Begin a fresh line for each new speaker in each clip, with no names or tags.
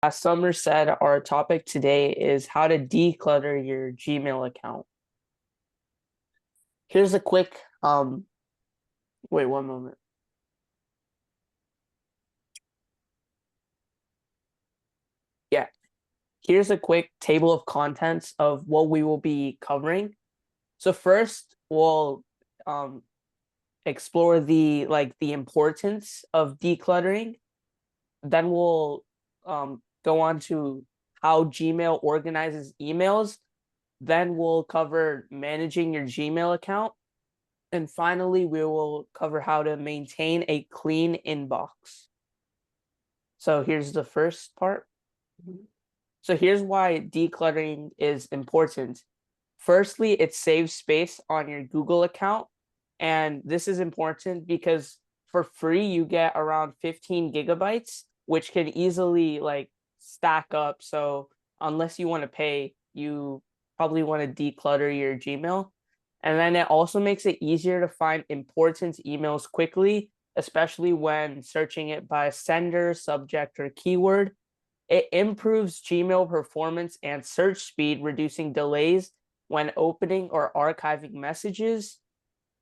As Summer said, our topic today is how to declutter your Gmail account. Here's a quick, wait one moment. Yeah, here's a quick table of contents of what we will be covering. So first, we'll um explore the importance of decluttering. Then we'll go on to how Gmail organizes emails. Then we'll cover managing your Gmail account. And finally, we will cover how to maintain a clean inbox. So here's the first part. So here's why decluttering is important. Firstly, it saves space on your Google account. And this is important because for free, you get around 15 gigabytes, which can easily like stack up. So unless you want to pay, you probably want to declutter your Gmail. And then it also makes it easier to find important emails quickly, especially when searching it by sender, subject, or keyword. It improves Gmail performance and search speed, reducing delays when opening or archiving messages.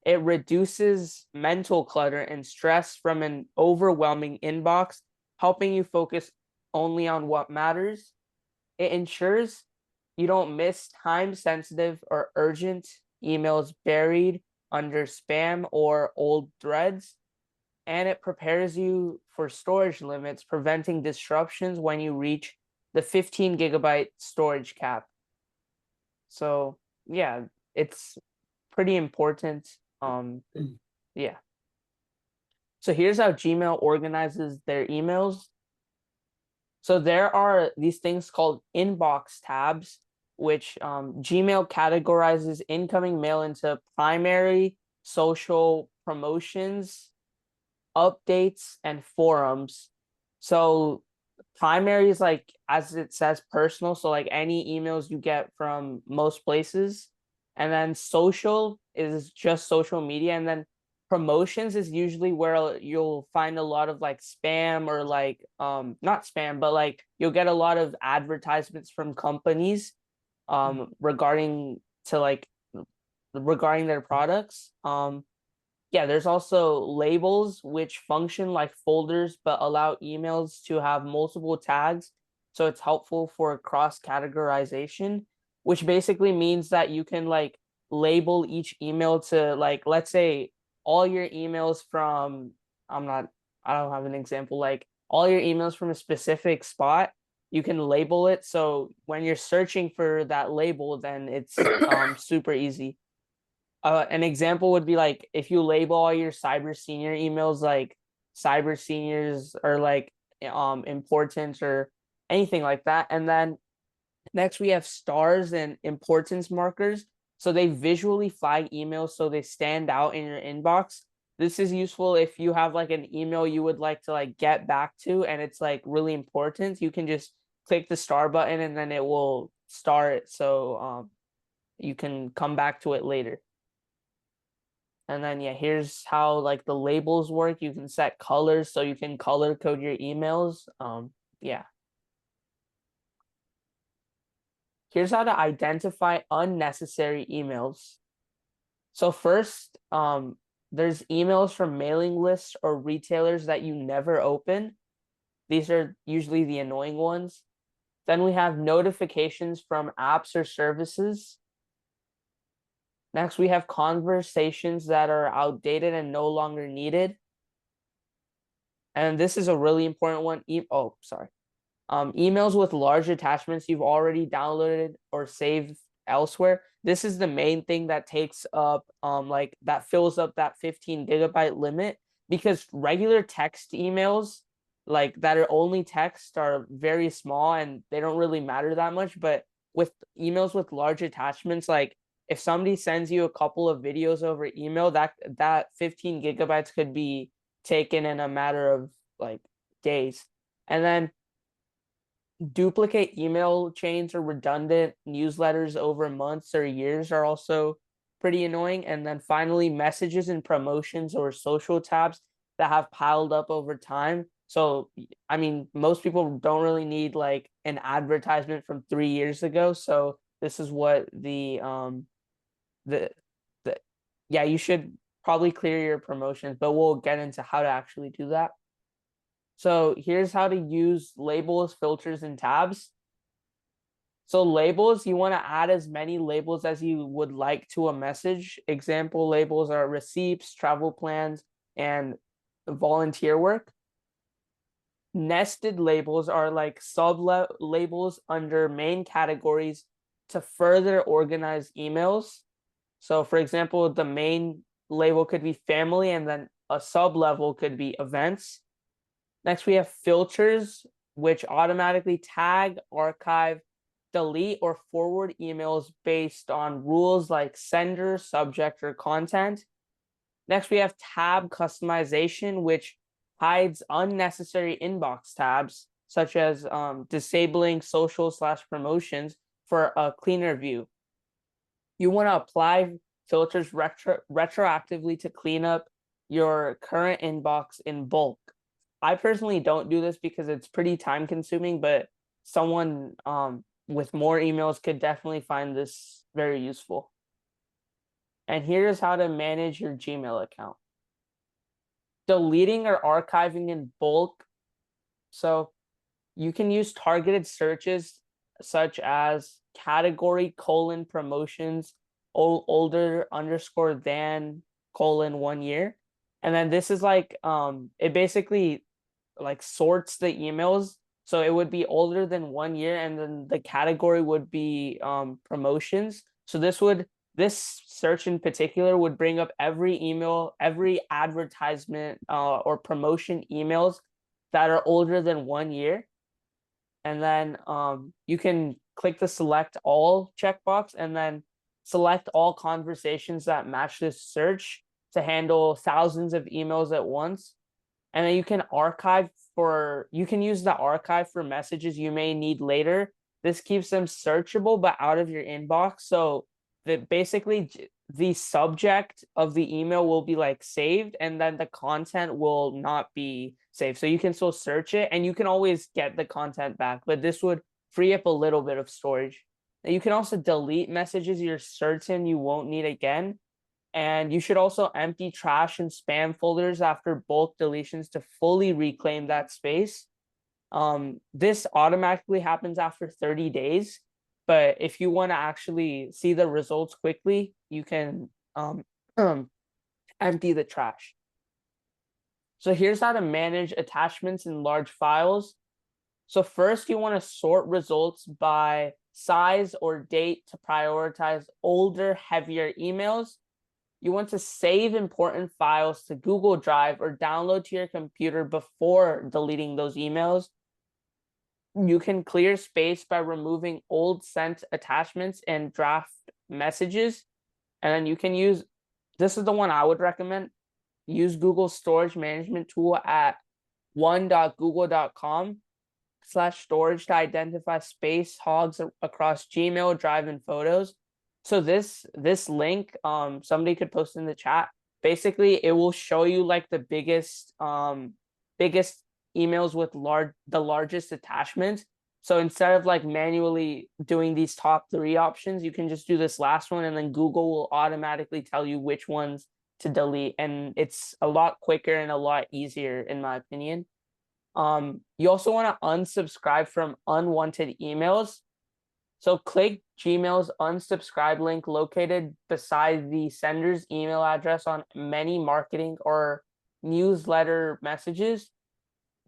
It reduces mental clutter and stress from an overwhelming inbox, helping you focus only on what matters. It ensures you don't miss time sensitive or urgent emails buried under spam or old threads. And it prepares you for storage limits, preventing disruptions when you reach the 15 gigabyte storage cap. So, yeah, it's pretty important. Yeah. So here's how Gmail organizes their emails. So there are these things called inbox tabs, which Gmail categorizes incoming mail into primary, social, promotions, updates, and forums. So primary is like, as it says, personal. So like any emails you get from most places. And then social is just social media. And then promotions is usually where you'll find a lot of like spam or like not spam, but like you'll get a lot of advertisements from companies regarding to like regarding their products. Yeah, there's also labels which function like folders but allow emails to have multiple tags. So it's helpful for cross categorization, which basically means that you can like label each email to like, let's say all your emails from, I'm not, I don't have an example, like all your emails from a specific spot, you can label it. So when you're searching for that label, then it's super easy. An example would be like if you label all your cyber senior emails like cyber seniors or like importance or anything like that. And then next we have stars and importance markers. So they visually flag emails so they stand out in your inbox. This is useful if you have like an email you would like to like get back to and it's like really important. You can just click the star button and then it will star it so you can come back to it later. And then yeah, here's how like the labels work. You can set colors so you can color code your emails. Yeah. Here's how to identify unnecessary emails. So first, there's emails from mailing lists or retailers that you never open. These are usually the annoying ones. Then we have notifications from apps or services. Next, we have conversations that are outdated and no longer needed. And this is a really important one. Oh, sorry. Emails with large attachments you've already downloaded or saved elsewhere. This is the main thing that takes up like that fills up that 15 gigabyte limit because regular text emails like that are only text are very small and they don't really matter that much. But with emails with large attachments, like if somebody sends you a couple of videos over email, that 15 gigabytes could be taken in a matter of like days. And then duplicate email chains or redundant newsletters over months or years are also pretty annoying. And then finally, messages and promotions or social tabs that have piled up over time. So, I mean, most people don't really need like an advertisement from 3 years ago. So this is what the the yeah, you should probably clear your promotions, but we'll get into how to actually do that. So here's how to use labels, filters, and tabs. So labels, you want to add as many labels as you would like to a message. Example labels are receipts, travel plans, and volunteer work. Nested labels are like sub labels under main categories to further organize emails. So for example, the main label could be family, and then a sub level could be events. Next, we have filters, which automatically tag, archive, delete, or forward emails based on rules like sender, subject, or content. Next, we have tab customization, which hides unnecessary inbox tabs, such as disabling social/promotions for a cleaner view. You want to apply filters retroactively to clean up your current inbox in bulk. I personally don't do this because it's pretty time consuming, but someone with more emails could definitely find this very useful. And here's how to manage your Gmail account. Deleting or archiving in bulk. So you can use targeted searches such as category : promotions older underscore than : 1 year. And then this is like it basically like sorts the emails. So it would be older than 1 year, and then the category would be promotions. So this search in particular would bring up every email, every advertisement or promotion emails that are older than 1 year. And then you can click the select all checkbox and then select all conversations that match this search to handle thousands of emails at once. And then you can use the archive for messages you may need later. This keeps them searchable but out of your inbox. So that basically the subject of the email will be like saved, and then the content will not be saved. So you can still search it, and you can always get the content back, but this would free up a little bit of storage. Now you can also delete messages you're certain you won't need again. And you should also empty trash and spam folders after bulk deletions to fully reclaim that space. This automatically happens after 30 days. But if you want to actually see the results quickly, you can empty the trash. So here's how to manage attachments in large files. So first, you want to sort results by size or date to prioritize older, heavier emails. You want to save important files to Google Drive or download to your computer before deleting those emails. You can clear space by removing old sent attachments and draft messages. And then you can use, this is the one I would recommend, use Google's storage management tool at one.google.com/storage to identify space hogs across Gmail, Drive, and Photos. So this link, somebody could post in the chat. Basically, it will show you like the biggest emails with the largest attachments. So instead of like manually doing these top 3 options, you can just do this last one, and then Google will automatically tell you which ones to delete, and it's a lot quicker and a lot easier in my opinion. You also want to unsubscribe from unwanted emails. So click Gmail's unsubscribe link located beside the sender's email address on many marketing or newsletter messages.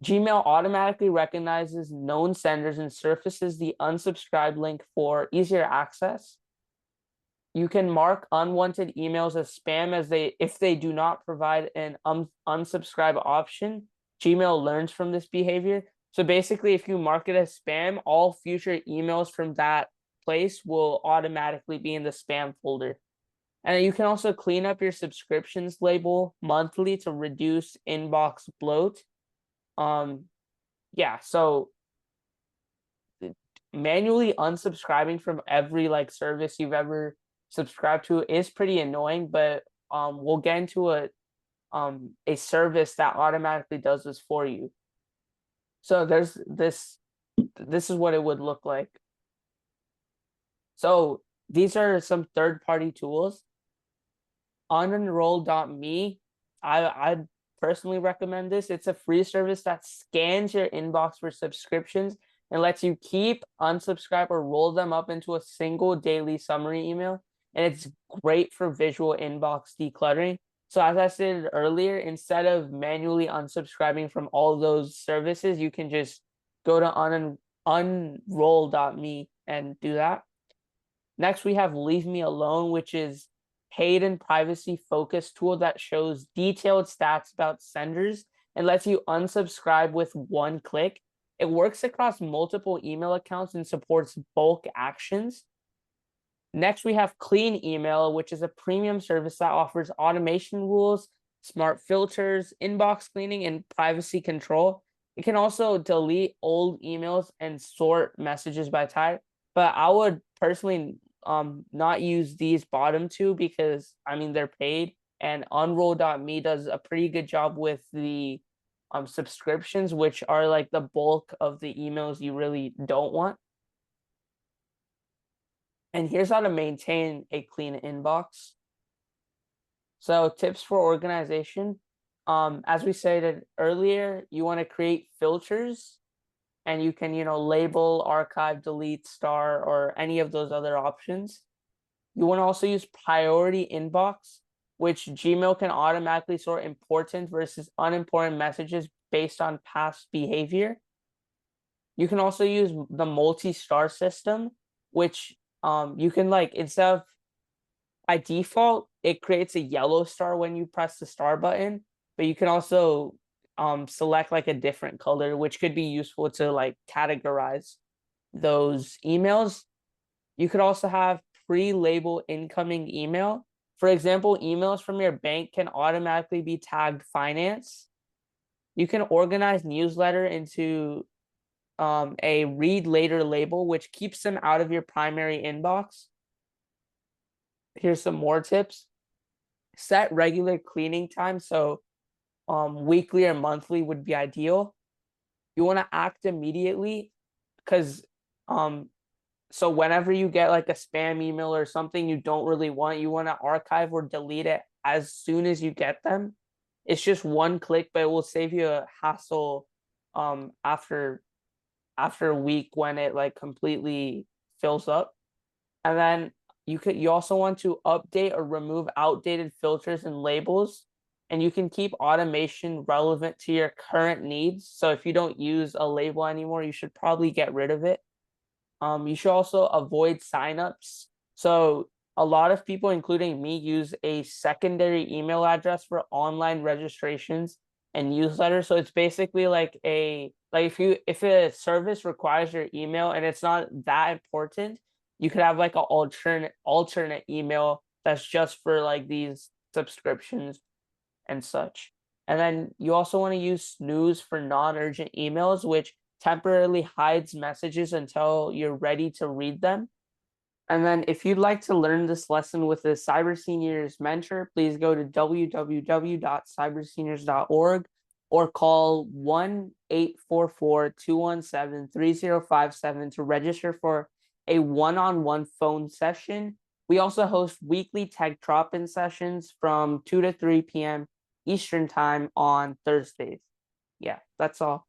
Gmail automatically recognizes known senders and surfaces the unsubscribe link for easier access. You can mark unwanted emails as spam if they do not provide an unsubscribe option. Gmail learns from this behavior. So basically, if you mark it as spam, all future emails from that place will automatically be in the spam folder. And you can also clean up your subscriptions label monthly to reduce inbox bloat. Yeah, so manually unsubscribing from every like service you've ever subscribe to is pretty annoying, but we'll get into a service that automatically does this for you. So there's this is what it would look like. So these are some third-party tools. Unenroll.me, I'd personally recommend this. It's a free service that scans your inbox for subscriptions and lets you keep, unsubscribe, or roll them up into a single daily summary email. And it's great for visual inbox decluttering. So as I said earlier, instead of manually unsubscribing from all those services, you can just go to unroll.me and do that. Next, we have Leave Me Alone, which is paid and privacy focused tool that shows detailed stats about senders and lets you unsubscribe with one click. It works across multiple email accounts and supports bulk actions. Next, we have Clean Email, which is a premium service that offers automation rules, smart filters, inbox cleaning, and privacy control. It can also delete old emails and sort messages by type, but I would personally not use these bottom two because I mean they're paid, and unroll.me does a pretty good job with the subscriptions, which are like the bulk of the emails you really don't want. And here's how to maintain a clean inbox. So tips for organization. As we said earlier, you want to create filters, and you can, label, archive, delete, star, or any of those other options. You want to also use priority inbox, which Gmail can automatically sort important versus unimportant messages based on past behavior. You can also use the multi-star system, which you can instead of, by default, it creates a yellow star when you press the star button, but you can also select a different color, which could be useful to categorize those emails. You could also have pre-label incoming email. For example, emails from your bank can automatically be tagged finance. You can organize newsletter into a read later label, which keeps them out of your primary inbox. Here's some more tips. Set regular cleaning time. So weekly or monthly would be ideal. You want to act immediately because so whenever you get a spam email or something you don't really want, you want to archive or delete it as soon as you get them. It's just one click, but it will save you a hassle after a week when it completely fills up. And then you also want to update or remove outdated filters and labels, and you can keep automation relevant to your current needs. So if you don't use a label anymore, you should probably get rid of it. You should also avoid signups. So a lot of people, including me, use a secondary email address for online registrations and newsletters. So it's basically if a service requires your email and it's not that important, you could have an alternate email that's just for these subscriptions and such. And then you also want to use snooze for non-urgent emails, which temporarily hides messages until you're ready to read them. And then if you'd like to learn this lesson with a Cyber Seniors mentor, please go to www.cyberseniors.org or call 1-844-217-3057 to register for a one-on-one phone session. We also host weekly tech drop-in sessions from 2 to 3 p.m. Eastern time on Thursdays. Yeah, that's all.